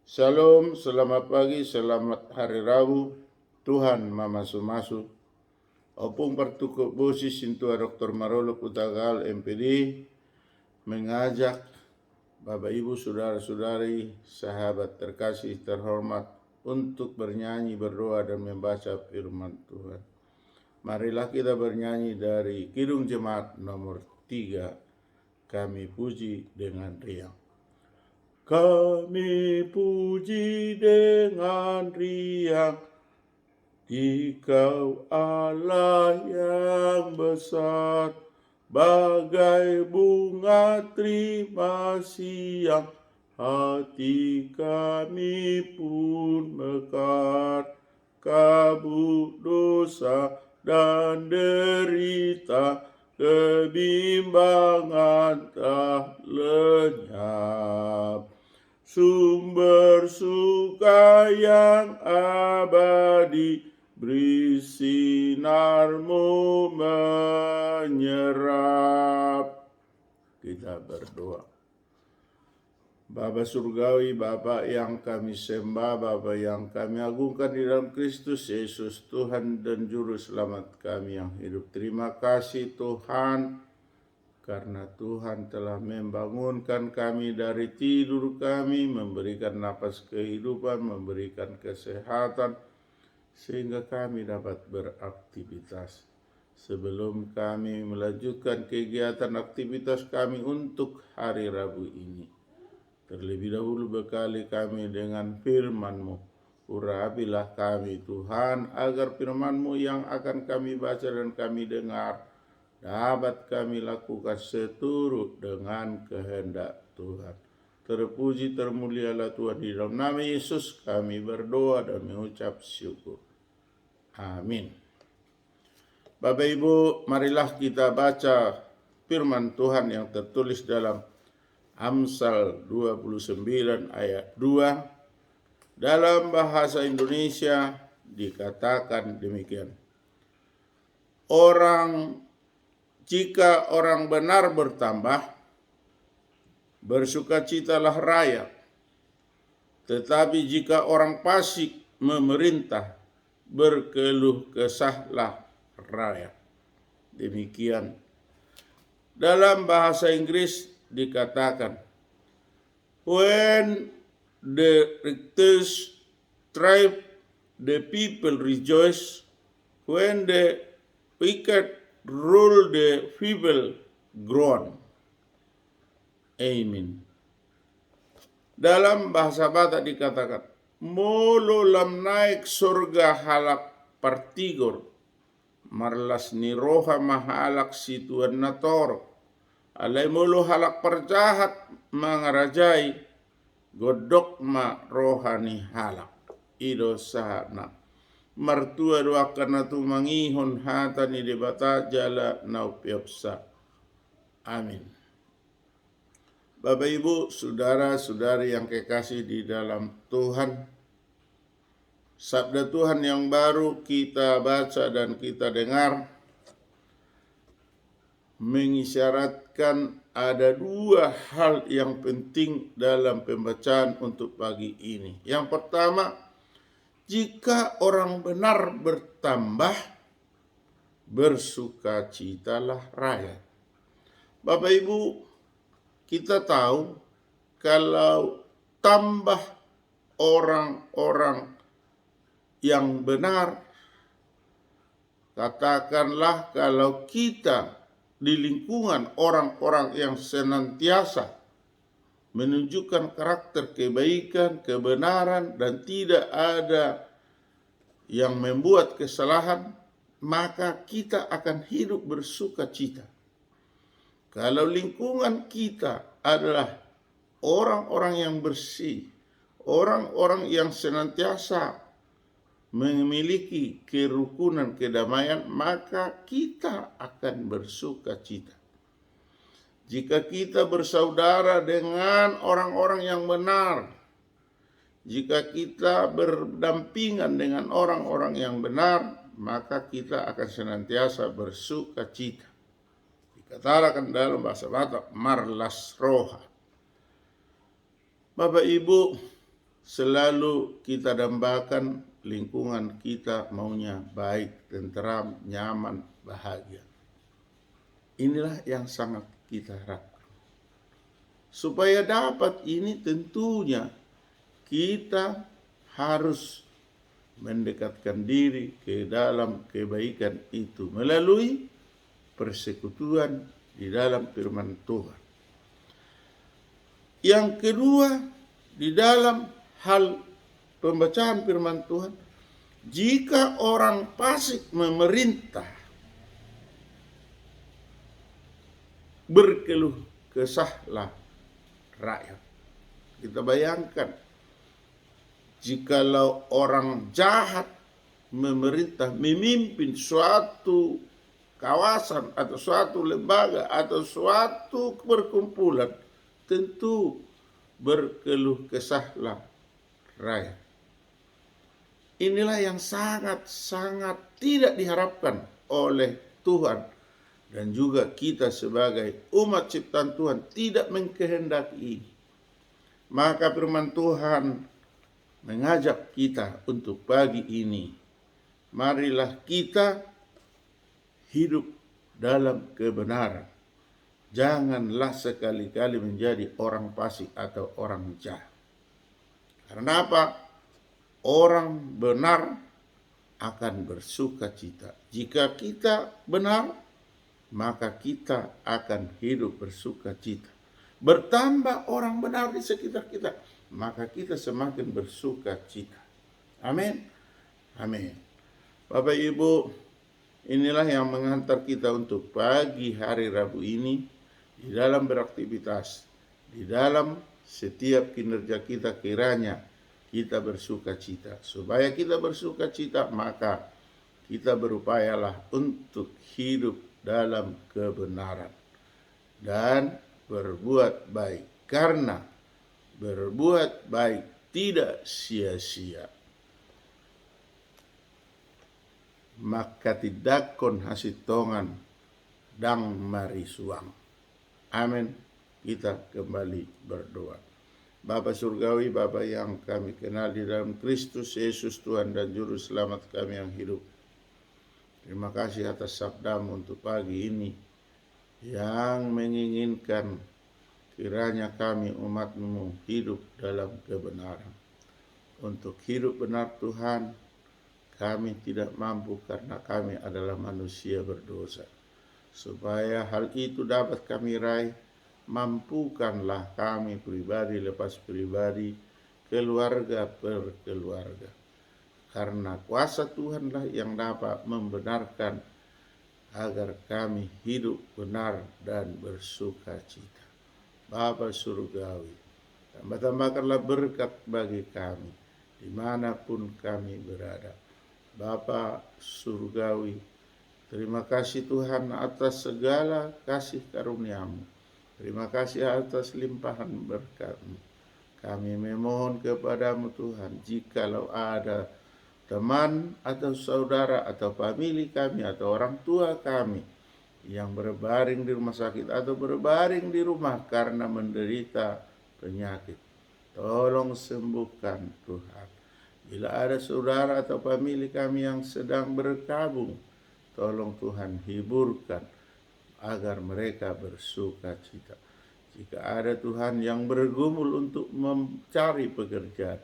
Shalom, selamat pagi, selamat hari Rabu. Tuhan mamasu-masu. Opung pertukuk bosi sintua Dr. Marolo Kutagal MPD mengajak Bapak Ibu saudara-saudari, sahabat terkasih terhormat untuk bernyanyi, berdoa dan membaca firman Tuhan. Marilah kita bernyanyi dari Kidung Jemaat nomor 3. Kami puji dengan riang. Kami puji dengan riang, Dikau Allah yang besar, bagai bunga terima siang, hati kami pun mekar. Kabut dosa dan derita, kebimbangan tak lenyap. Sumber suka yang abadi, beri sinarmu menyerap. Kita berdoa. Bapa surgawi, Bapa yang kami sembah, Bapa yang kami agungkan di dalam Kristus Yesus, Tuhan dan Juru Selamat kami yang hidup. Terima kasih Tuhan, karena Tuhan telah membangunkan kami dari tidur kami, memberikan napas kehidupan, memberikan kesehatan, sehingga kami dapat beraktivitas. Sebelum kami melanjutkan kegiatan aktivitas kami untuk hari Rabu ini, terlebih dahulu bekali kami dengan firman-Mu. Urapilah kami Tuhan, agar firman-Mu yang akan kami baca dan kami dengar dapat kami lakukan seturut dengan kehendak Tuhan. Terpuji termulialah Tuhan, di dalam nama Yesus kami berdoa dan mengucap syukur. Amin. Bapak Ibu, marilah kita baca firman Tuhan yang tertulis dalam Amsal 29 ayat 2. Dalam bahasa Indonesia dikatakan demikian. Jika orang benar bertambah, bersukacitalah rakyat. Tetapi jika orang fasik memerintah, berkeluh kesahlah rakyat. Demikian. Dalam bahasa Inggris dikatakan, when the righteous triumph, the people rejoice. When the wicked rule, the feeble groan. Amen. Dalam bahasa Batak dikatakan, molo lam naik surga halak partigor, marlas ni roha mahalak situan nator, alai molo halak perjahat mangarajai, godok ma rohani halak. Ido sahana. Martua doakan tu mangihon hatani debata jala naupiopsa. Amin. Bapak Ibu, saudara-saudari yang kekasih di dalam Tuhan, sabda Tuhan yang baru kita baca dan kita dengar mengisyaratkan ada dua hal yang penting dalam pembacaan untuk pagi ini. Yang pertama, jika orang benar bertambah, bersukacitalah rakyat. Bapak Ibu, kita tahu kalau tambah orang-orang yang benar, katakanlah kalau kita di lingkungan orang-orang yang senantiasa menunjukkan karakter kebaikan, kebenaran, dan tidak ada yang membuat kesalahan, maka kita akan hidup bersukacita. Kalau lingkungan kita adalah orang-orang yang bersih, orang-orang yang senantiasa memiliki kerukunan, kedamaian, maka kita akan bersukacita. Jika kita bersaudara dengan orang-orang yang benar, jika kita berdampingan dengan orang-orang yang benar, maka kita akan senantiasa bersukacita. Dikatakan dalam bahasa Batak, marlas roha. Bapak Ibu, selalu kita dambakan lingkungan kita maunya baik, tenteram, nyaman, bahagia. Inilah yang sangat kita harapkan. Supaya dapat ini tentunya kita harus mendekatkan diri ke dalam kebaikan itu melalui persekutuan di dalam firman Tuhan. Yang kedua, di dalam hal pembacaan firman Tuhan, jika orang fasik memerintah, berkeluh kesahlah rakyat. Kita bayangkan, jikalau orang jahat memerintah, memimpin suatu kawasan atau suatu lembaga atau suatu perkumpulan, tentu berkeluh kesahlah rakyat. Inilah yang sangat-sangat tidak diharapkan oleh Tuhan, dan juga kita sebagai umat ciptaan Tuhan tidak mengkehendaki ini. Maka firman Tuhan mengajak kita untuk pagi ini, marilah kita hidup dalam kebenaran. Janganlah sekali-kali menjadi orang fasik atau orang jahat. Karena apa? Orang benar akan bersuka cita. Jika kita benar, maka kita akan hidup bersuka cita. Bertambah orang benar di sekitar kita, maka kita semakin bersuka cita. Amin. Amin. Bapak Ibu, inilah yang mengantar kita untuk pagi hari Rabu ini, di dalam beraktivitas, di dalam setiap kinerja kita, kiranya kita bersuka cita. Supaya kita bersuka cita, maka kita berupayalah untuk hidup dalam kebenaran dan berbuat baik, karena berbuat baik tidak sia-sia. Maka tidakon hasitongan dang marisuang. Amin. Kita kembali berdoa. Bapa surgawi, Bapa yang kami kenal di dalam Kristus Yesus Tuhan dan Juru Selamat kami yang hidup, terima kasih atas sabdamu untuk pagi ini yang menginginkan kiranya kami umat-Mu hidup dalam kebenaran. Untuk hidup benar Tuhan, kami tidak mampu karena kami adalah manusia berdosa. Supaya hal itu dapat kami raih, mampukanlah kami pribadi lepas pribadi, keluarga per keluarga. Karena kuasa Tuhanlah yang dapat membenarkan agar kami hidup benar dan bersuka cita. Bapa surgawi, tambah-tambahkanlah berkat bagi kami dimanapun kami berada. Bapa surgawi, terima kasih Tuhan atas segala kasih karunia-Mu. Terima kasih atas limpahan berkat-Mu. Kami memohon kepadamu Tuhan, jikalau ada teman atau saudara atau famili kami atau orang tua kami yang berbaring di rumah sakit atau berbaring di rumah karena menderita penyakit, tolong sembuhkan Tuhan. Bila ada saudara atau famili kami yang sedang berkabung, tolong Tuhan hiburkan agar mereka bersuka cita. Jika ada Tuhan yang bergumul untuk mencari pekerjaan,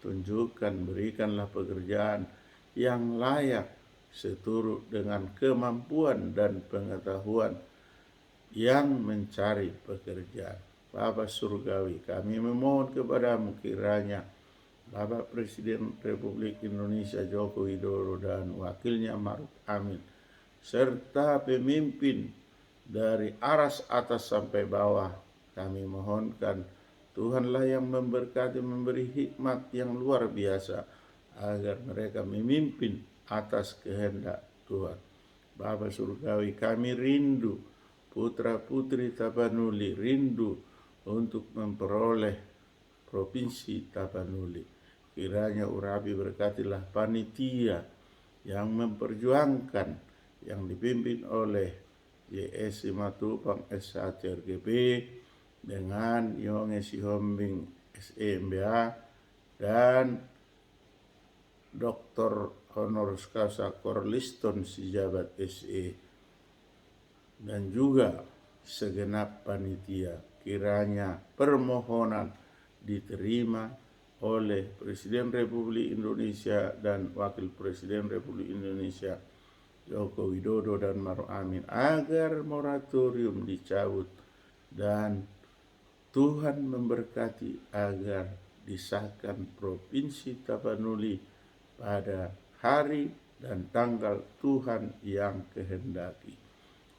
tunjukkan, berikanlah pekerjaan yang layak seturut dengan kemampuan dan pengetahuan yang mencari pekerjaan. Bapa surgawi, kami memohon kepadamu kiranya Bapak Presiden Republik Indonesia Joko Widodo dan wakilnya Ma'ruf Amin, serta pemimpin dari aras atas sampai bawah, kami mohonkan Tuhanlah yang memberkati, memberi hikmat yang luar biasa agar mereka memimpin atas kehendak Tuhan. Bapa surgawi, kami rindu putra-putri Tapanuli, rindu untuk memperoleh provinsi Tapanuli. Kiranya urapi berkatilah panitia yang memperjuangkan, yang dipimpin oleh YS Simatupang SHCRGP dengan Yonge Sihombing SEMBA dan Dr. Honoris Causa Corliston Sijabat SE, dan juga segenap panitia, kiranya permohonan diterima oleh Presiden Republik Indonesia dan Wakil Presiden Republik Indonesia Joko Widodo dan Maruf Amin agar moratorium dicabut dan Tuhan memberkati agar disahkan Provinsi Tapanuli pada hari dan tanggal Tuhan yang kehendaki.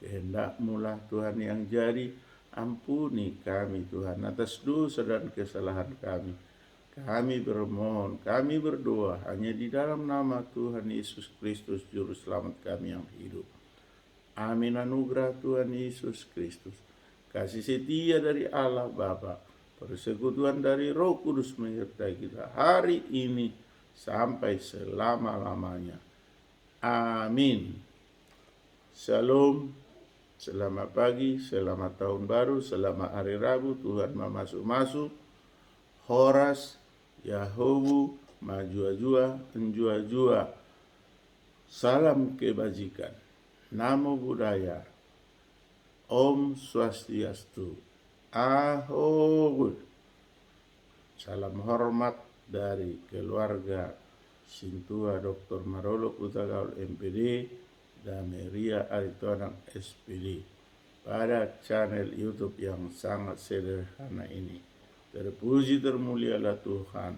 Kehendak-Mulah Tuhan yang jadi, ampuni kami Tuhan atas dosa dan kesalahan kami. Kami bermohon, kami berdoa hanya di dalam nama Tuhan Yesus Kristus Juru Selamat kami yang hidup. Amin. Anugerah Tuhan Yesus Kristus, kasih setia dari Allah Bapa, persekutuan dari Roh Kudus menyertai kita hari ini sampai selama-lamanya. Amin. Shalom. Selamat pagi, selamat tahun baru, selamat hari Rabu, Tuhan memasuk-masuk. Horas, Yahowu, Majua-jua, Enjua-jua. Salam kebajikan, Namo Buddhaya, Om Swastiastu, Ahoi. Salam hormat dari keluarga Sintua Dr. Marolo Putagaul MPD dan Meria Aritonang SPD pada channel YouTube yang sangat sederhana ini. Terpuji termulialah Tuhan,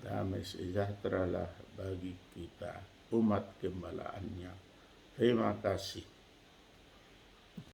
damai sejahteralah bagi kita umat gembalaannya. Terima kasih.